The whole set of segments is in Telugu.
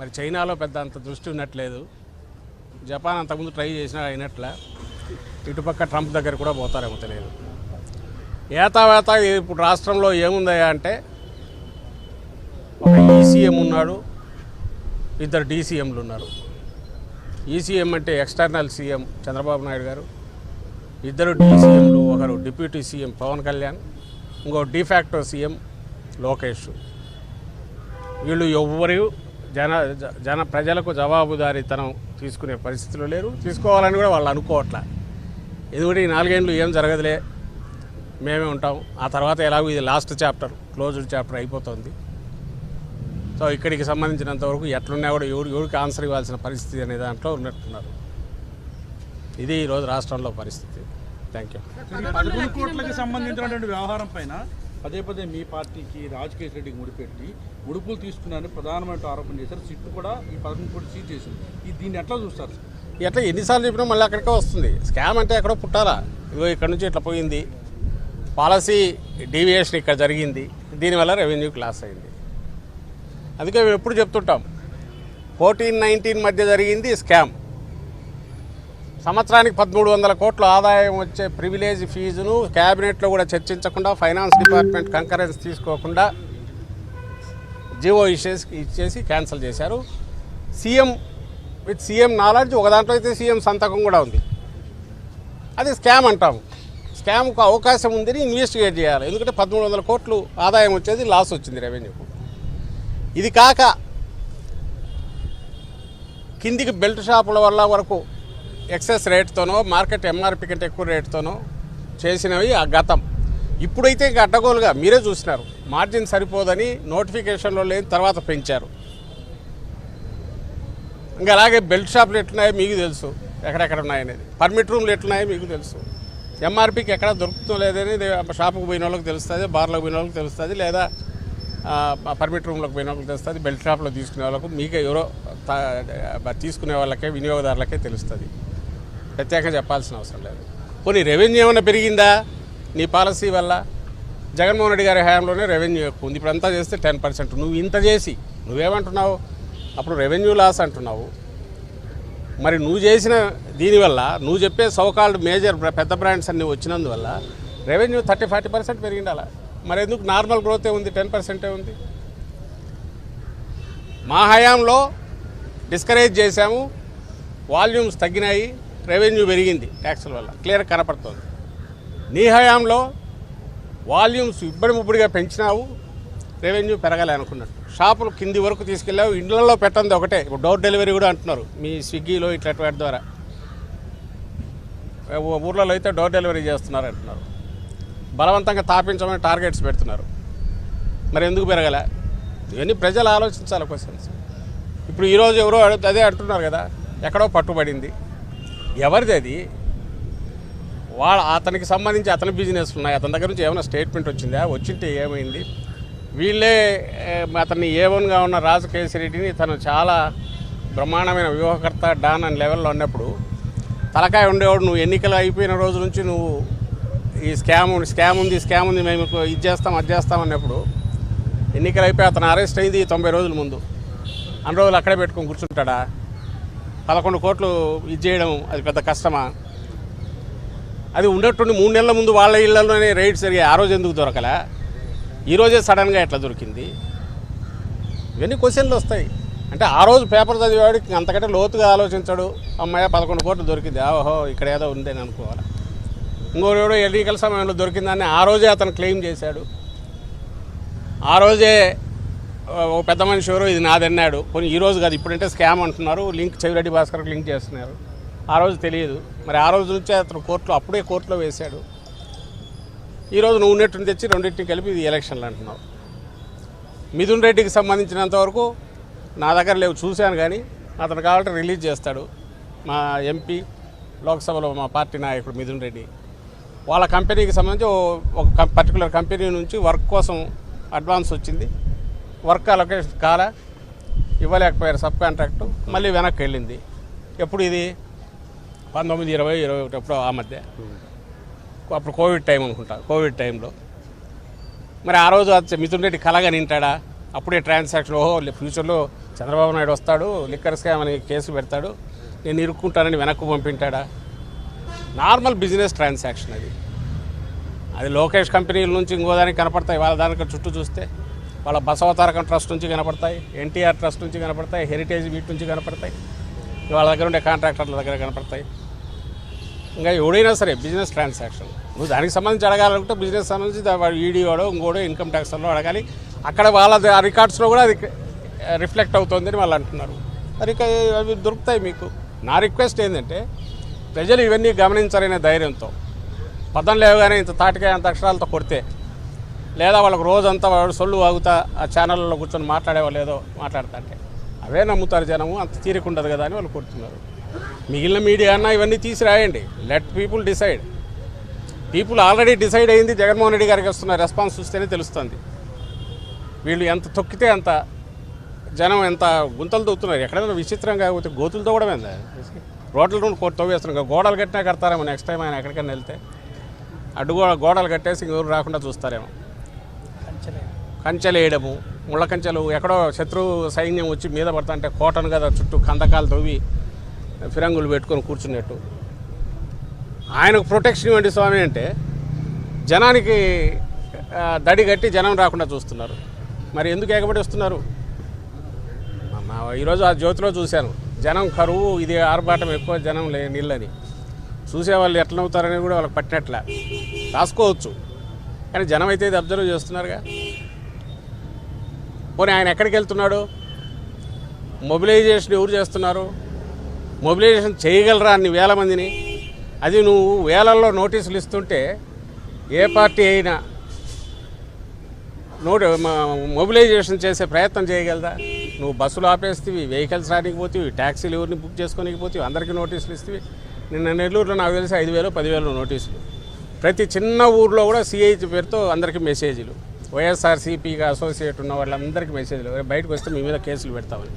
మరి చైనాలో పెద్ద అంత దృష్టి ఉన్నట్లేదు, జపాన్ అంతకుముందు ట్రై చేసినా అయినట్లే, ఇటుపక్క ట్రంప్ దగ్గర కూడా పోతారేమో తెలియదు. ఏతావేత ఇప్పుడు రాష్ట్రంలో ఏముందయ్యా అంటే ఒక ఈసీఎం ఉన్నాడు, ఇద్దరు డీసీఎంలు ఉన్నారు. ఈసీఎం అంటే ఎక్స్టర్నల్ సీఎం చంద్రబాబు నాయుడు గారు, ఇద్దరు డీసీఎంలు, ఒకరు డిప్యూటీ సీఎం పవన్ కళ్యాణ్, ఇంకో డిఫాక్టో సీఎం లోకేష్. వీళ్ళు ఎవ్వరు ప్రజలకు జవాబుదారీతనం తీసుకునే పరిస్థితులు లేరు, తీసుకోవాలని కూడా వాళ్ళు అనుకోవట్లే. ఎందుకంటే ఈ 4 ఏళ్ళు ఏం జరగదులే, మేమే ఉంటాం, ఆ తర్వాత ఎలాగో ఇది లాస్ట్ చాప్టర్, క్లోజ్డ్ చాప్టర్ అయిపోతుంది. సో ఇక్కడికి సంబంధించినంతవరకు ఎట్లున్నా కూడా ఎవరికి ఆన్సర్ ఇవ్వాల్సిన పరిస్థితి అనే దాంట్లో ఉన్నట్టున్నారు. ఇది ఈరోజు రాష్ట్రంలో పరిస్థితి. Thank you. 11 కోట్లకి సంబంధించినటువంటి వ్యవహారం పైన పదే మీ పార్టీకి రాజకేష్ రెడ్డికి ముడిపెట్టి ముడుపులు తీసుకున్నారని ప్రధానమంత్రి ఆరోపణ చేశారు. సిట్టు కూడా ఈ 11 కోట్లు సీజ్ చేసింది. దీన్ని ఎట్లా చూస్తారు? ఎట్లా ఎన్నిసార్లు చెప్పినా మళ్ళీ అక్కడికే వస్తుంది. స్కామ్ అంటే ఎక్కడో పుట్టాలా, ఇగో ఇక్కడ నుంచి ఇట్లా పోయింది, పాలసీ డీవియేషన్ ఇక్కడ జరిగింది, దీనివల్ల రెవెన్యూకి లాస్ అయింది. అందుకే మేము ఎప్పుడు చెప్తుంటాం, 14-19 మధ్య జరిగింది స్కామ్. సంవత్సరానికి 1300 కోట్ల ఆదాయం వచ్చే ప్రివిలేజ్ ఫీజును క్యాబినెట్లో కూడా చర్చించకుండా, ఫైనాన్స్ డిపార్ట్మెంట్ కంకరెన్స్ తీసుకోకుండా జీవో ఇచ్చేసి క్యాన్సిల్ చేశారు. సీఎం విత్ సీఎం నాలెడ్జ్, ఒక దాంట్లో అయితే సీఎం సంతకం కూడా ఉంది. అది స్కామ్ అంటాము. స్కామ్కు అవకాశం ఉందని ఇన్వెస్టిగేట్ చేయాలి. ఎందుకంటే 1300 కోట్లు ఆదాయం వచ్చేది, లాస్ వచ్చింది రెవెన్యూకు. ఇది కాక కిందికి బెల్ట్ షాపుల వల్ల వరకు ఎక్సెస్ రేట్తోనో, మార్కెట్ ఎంఆర్పి కంటే ఎక్కువ రేట్తోనో చేసినవి ఆ గతం. ఇప్పుడైతే ఇంకా అడ్డగోలుగా మీరే చూసినారు, మార్జిన్ సరిపోదని నోటిఫికేషన్లో లేని తర్వాత పెంచారు. ఇంకా అలాగే బెల్ట్ షాపులు ఎట్లున్నాయో మీకు తెలుసు, ఎక్కడెక్కడ ఉన్నాయనేది. పర్మిట్ రూమ్లు ఎట్లున్నాయో మీకు తెలుసు. ఎంఆర్పికి ఎక్కడ దొరుకుతుందో లేదనేది షాపుకు పోయిన వాళ్ళకి తెలుస్తుంది, బార్లకు పోయిన వాళ్ళకి తెలుస్తుంది, లేదా పర్మిట్ రూమ్లోకి పోయిన వాళ్ళకి తెలుస్తుంది. బెల్ట్ షాప్లో తీసుకునే వాళ్ళకు, మీకు ఎవరో తీసుకునే వాళ్ళకే, వినియోగదారులకే తెలుస్తుంది. ప్రత్యేకంగా చెప్పాల్సిన అవసరం లేదు. పోనీ రెవెన్యూ ఏమైనా పెరిగిందా నీ పాలసీ వల్ల? జగన్మోహన్ రెడ్డి గారి హయాంలోనే రెవెన్యూ ఎక్కువ ఉంది, ఇప్పుడు అంతా చేస్తే 10%. నువ్వు ఇంత చేసి నువ్వేమంటున్నావు? అప్పుడు రెవెన్యూ లాస్ అంటున్నావు. మరి నువ్వు చేసిన దీనివల్ల, నువ్వు చెప్పే సోకాల్డ్ మేజర్ పెద్ద బ్రాండ్స్ అన్నీ వచ్చినందువల్ల రెవెన్యూ 30-40% పెరిగిండాల. మరి ఎందుకు నార్మల్ గ్రోతే ఉంది, 10% ఉంది? మా హయాంలో డిస్కరేజ్ చేశాము, వాల్యూమ్స్ తగ్గినాయి, రెవెన్యూ పెరిగింది ట్యాక్సుల వల్ల, క్లియర్ కనపడుతుంది. నీ హయాంలో వాల్యూమ్స్ ఇబ్బడిముబ్బడిగా పెంచినావు, రెవెన్యూ పెరగాలి అనుకున్నట్టు. షాపులు కింది వరకు తీసుకెళ్ళావు, ఇండ్లలో పెట్టండి ఒకటే. ఇప్పుడు డోర్ డెలివరీ కూడా అంటున్నారు మీ స్విగ్గీలో ఇట్లాంటి వాటి ద్వారా. ఊర్లలో అయితే డోర్ డెలివరీ చేస్తున్నారు అంటున్నారు. బలవంతంగా తాపించమని టార్గెట్స్ పెడుతున్నారు. మరి ఎందుకు పెరగలే? ఇవన్నీ ప్రజలు ఆలోచించాలి క్వశ్చన్స్. ఇప్పుడు ఈరోజు ఎవరో అదే అంటున్నారు కదా, ఎక్కడో పట్టుబడింది. ఎవరిది అది? అతనికి సంబంధించి అతని బిజినెస్ ఉన్నాయి, అతని దగ్గర నుంచి ఏమైనా స్టేట్మెంట్ వచ్చిందా? వచ్చింటే ఏమైంది? వీళ్ళే అతన్ని A1గా ఉన్న రాజకేశ్ రెడ్డిని తను చాలా బ్రహ్మాండమైన వ్యూహకర్త, డాన్ అని లెవెల్లో ఉన్నప్పుడు తలకాయ ఉండేవాడు. నువ్వు ఎన్నికలు అయిపోయిన రోజు నుంచి నువ్వు ఈ స్కామ్ ఉంది, మేము ఇది చేస్తాం అది చేస్తాం అన్నప్పుడు, ఎన్నికలు అయిపోయి అతను అరెస్ట్ అయింది 90 రోజుల ముందు. అన్ని రోజులు అక్కడే పెట్టుకొని కూర్చుంటాడా? 11 కోట్లు ఇది చేయడం అది పెద్ద కష్టమా? అది ఉండేటువంటి 3 నెలల ముందు వాళ్ళ ఇళ్లలోనే రైడ్స్ జరిగాయి. ఆ రోజు ఎందుకు దొరకలే? ఈరోజే సడన్గా ఎట్లా దొరికింది? ఇవన్నీ క్వశ్చన్లు వస్తాయి. అంటే ఆ రోజు పేపర్ చదివేవాడికి అంతకంటే లోతుగా ఆలోచించాడు. అమ్మాయి 11 కోట్లు దొరికింది, ఓహో ఇక్కడ ఏదో ఉందని అనుకోవాలి. ఇంకోడు ఎన్నికల సమయంలో దొరికిందని ఆ రోజే అతను క్లెయిమ్ చేశాడు. ఆ రోజే ఓ పెద్ద మనిషి ఎవరో ఇది నాదన్నాడు. కొన్ని ఈ రోజు కాదు, ఇప్పుడంటే స్కామ్ అంటున్నారు, లింక్ చెవిరెడ్డి భాస్కర్కి లింక్ చేస్తున్నారు. ఆ రోజు తెలియదు. మరి ఆ రోజు నుంచే అతను అప్పుడే కోర్టులో వేశాడు. ఈరోజు నువ్వు ఉన్నట్టుని తెచ్చి రెండింటిని కలిపి ఇది ఎలక్షన్లు అంటున్నావు. మిథున్ రెడ్డికి సంబంధించినంతవరకు నా దగ్గర లేవు, చూశాను. కానీ అతను కావాలంటే రిలీజ్ చేస్తాడు. మా ఎంపీ లోక్సభలో మా పార్టీ నాయకుడు మిథున్ రెడ్డి వాళ్ళ కంపెనీకి సంబంధించి ఒక పర్టికులర్ కంపెనీ నుంచి వర్క్ కోసం అడ్వాన్స్ వచ్చింది, వర్క్ అలొకేషన్ కాలా, ఇవ్వలేకపోయారు సబ్ కాంట్రాక్టు, మళ్ళీ వెనక్కి వెళ్ళింది. ఎప్పుడు ఇది 1920-21 ఎప్పుడో ఆ మధ్య, అప్పుడు కోవిడ్ టైం అనుకుంటా. కోవిడ్ టైంలో మరి ఆ రోజు మిథున్ రెడ్డి కలగా నింటాడా? అప్పుడే ట్రాన్సాక్షన్, ఓహో ఫ్యూచర్లో చంద్రబాబు నాయుడు వస్తాడు, లిక్కర్ స్కామ్ అని కేసు పెడతాడు, నేను ఇరుక్కుంటానని వెనక్కు పంపింటాడా? నార్మల్ బిజినెస్ ట్రాన్సాక్షన్ అది. అది లోకేష్ కంపెనీల నుంచి ఇంకో దానికి కనపడతాయి, వాళ్ళ దానికి చుట్టూ చూస్తే వాళ్ళ బసవతారకం ట్రస్ట్ నుంచి కనపడతాయి, ఎన్టీఆర్ ట్రస్ట్ నుంచి కనపడతాయి, హెరిటేజ్ వీటి నుంచి కనపడతాయి, వాళ్ళ దగ్గర ఉండే కాంట్రాక్టర్ల దగ్గర కనపడతాయి. ఇంకా ఎవడైనా సరే బిజినెస్ ట్రాన్సాక్షన్ నువ్వు దానికి సంబంధించి అడగాలనుకుంటే బిజినెస్ సంబంధించి వాడు ఈడీఓడో ఇంకోడో ఇన్కమ్ ట్యాక్స్లో అడగాలి. అక్కడ వాళ్ళ రికార్డ్స్లో కూడా అది రిఫ్లెక్ట్ అవుతుందని వాళ్ళు అంటున్నారు. మరి అవి దొరుకుతాయి మీకు. నా రిక్వెస్ట్ ఏంటంటే ప్రజలు ఇవన్నీ గమనించాలనే ధైర్యంతో పదం లేవగానే ఇంత తాటికాయ అంత అక్షరాలతో కొడితే, లేదా వాళ్ళకు రోజంతా వాడు సొల్లు వాగుతా ఆ ఛానళ్ళలో కూర్చొని మాట్లాడేవాళ్ళు ఏదో మాట్లాడుతుంటే అవే నమ్ముతారు జనము, అంత తీరికుండదు కదా అని వాళ్ళు కొడుతున్నారు. మిగిలిన మీడియా అన్నా ఇవన్నీ తీసి రాయండి, let people decide. People already decide అయింది. జగన్మోహన్ రెడ్డి గారికి వస్తున్న రెస్పాన్స్ చూస్తేనే తెలుస్తుంది. వీళ్ళు ఎంత తొక్కితే అంత జనం ఎంత గుంతలు తవ్వుతున్నారు. ఎక్కడైనా విచిత్రంగా కాకపోతే గోతులతో కూడా ఏందా రోడ్ల నుండి తవ్వేస్తున్నారు. గోడలు కట్టినా కడతారేమో నెక్స్ట్ టైం ఆయన ఎక్కడికైనా వెళ్తే. గోడలు కట్టేసి ఇంకెవరు రాకుండా చూస్తారేమో. కంచెలు వేయడము, ముళ్ళ కంచెలు, ఎక్కడో శత్రు సైన్యం వచ్చి మీద పడతా కోటను కదా చుట్టూ కందకాలు తవ్వి ఫిరంగులు పెట్టుకొని కూర్చున్నట్టు. ఆయనకు ప్రొటెక్షన్ ఇవ్వండి స్వామి అంటే జనానికి దడి కట్టి జనం రాకుండా చూస్తున్నారు. మరి ఎందుకు ఎగబడి వస్తున్నారు? ఈరోజు ఆ జ్యోతిలో చూశాను, జనం కరువు, ఇది ఆర్భాటం, ఎక్కువ జనం నీళ్ళని. చూసేవాళ్ళు ఎట్లా అవుతారని కూడా వాళ్ళకి పట్టినట్ల రాసుకోవచ్చు, కానీ జనం అయితే ఇది అబ్జర్వ్ చేస్తున్నారుగా. పోనీ ఆయన ఎక్కడికి వెళ్తున్నాడు? మొబిలైజేషన్ ఎవరు చేస్తున్నారు? మొబిలైజేషన్ చేయగలరా అన్ని వేల మందిని? అది నువ్వు వేలల్లో నోటీసులు ఇస్తుంటే ఏ పార్టీ అయినా మొబిలైజేషన్ చేసే ప్రయత్నం చేయగలదా? నువ్వు బస్సులు ఆపేస్తేవి, వెహికల్స్ రానికి పోతేవి, ట్యాక్సీలు ఎవరిని బుక్ చేసుకోనికి పోతేవి, అందరికీ నోటీసులు ఇస్తేవి. నిన్న నెల్లూరులో నాకు తెలిసి 5,000 10,000 నోటీసులు. ప్రతి చిన్న ఊర్లో కూడా సిఐ పేరుతో అందరికీ మెసేజ్లు, వైఎస్ఆర్సీపీగా అసోసియేట్ ఉన్న వాళ్ళందరికీ మెసేజ్లు, బయటకు వస్తే మీ మీద కేసులు పెడతామని.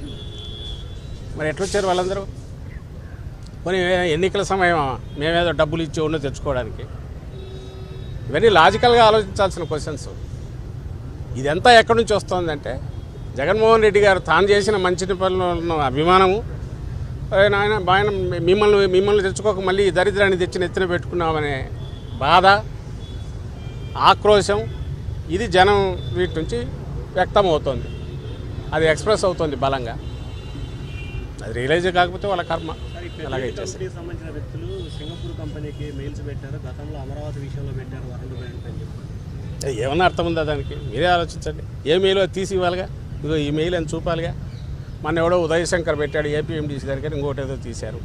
మరి ఎట్లొచ్చారు వాళ్ళందరూ? కొన్ని ఎన్నికల సమయం మేమేదో డబ్బులు ఇచ్చి ఉన్నో తెచ్చుకోవడానికి? ఇవన్నీ లాజికల్గా ఆలోచించాల్సిన క్వశ్చన్స్. ఇదంతా ఎక్కడి నుంచి వస్తుందంటే జగన్మోహన్ రెడ్డి గారు తాను చేసిన మంచి పనుల్లో ఉన్న అభిమానము, ఆయన మిమ్మల్ని తెచ్చుకోక మళ్ళీ ఈ దరిద్రాన్ని తెచ్చి నెత్తిన పెట్టుకున్నామనే బాధ, ఆక్రోశం, ఇది జనం వీటి నుంచి వ్యక్తం అవుతుంది. అది ఎక్స్ప్రెస్ అవుతుంది బలంగా. అది రియలైజ్ కాకపోతే వాళ్ళ కర్మ అలాగే ఇచ్చేస్తారు. సంబంధించిన వ్యక్తులు సింగపూర్ కంపెనీకి మెయిల్స్ పెట్టారు, గతంలో అమరావతి విషయంలో పెట్టారు వరల్డ్ బ్యాంక్ అని చెప్పి. ఏమన్నా అర్థం ఉందా దానికి? మీరే ఆలోచించండి. ఏ మెయిల్ తీసి ఇవ్వాలిగా, ఇదిగో ఈ మెయిల్ అని చూపాలిగా. మన ఎవడో ఉదయశంకర్ పెట్టాడు ఏపీఎండీసీ దగ్గర, ఇంకోటి ఏదో తీశారు.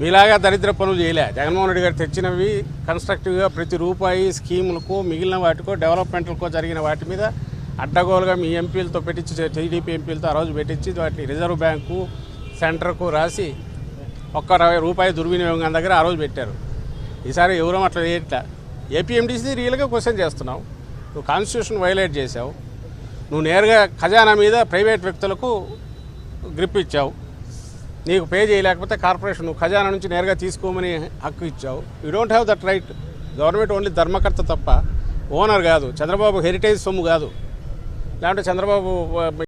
మీలాగా దరిద్ర పనులు చేయలే. జగన్మోహన్ రెడ్డి గారు తెచ్చినవి కన్స్ట్రక్టివ్గా ప్రతి రూపాయి స్కీములకు, మిగిలిన వాటికో, డెవలప్మెంట్లకో జరిగిన వాటి మీద అడ్డగోలుగా మీ ఎంపీలతో పెట్టించి, టీడీపీ ఎంపీలతో ఆ రోజు పెట్టించి వాటిని రిజర్వ్ బ్యాంకు సెంటర్కు రాసి ఒక్క రూపాయి దుర్వినియోగం దగ్గర ఆ రోజు పెట్టారు. ఈసారి ఎవరో అట్లా చేయట్లా. ఏపీఎండీసీ రియల్గా క్వశ్చన్ చేస్తున్నావు. నువ్వు కాన్స్టిట్యూషన్ వైలేట్ చేసావు. నువ్వు నేరుగా ఖజానా మీద ప్రైవేట్ వ్యక్తులకు గ్రిప్ ఇచ్చావు. నీకు పే చేయలేకపోతే కార్పొరేషన్ నువ్వు ఖజానా నుంచి నేరుగా తీసుకోమని హక్కు ఇచ్చావు. You don't have that right. Government only ధర్మకర్త తప్ప ఓనర్ కాదు. చంద్రబాబు హెరిటేజ్ సొమ్ము కాదు, లేదంటే చంద్రబాబు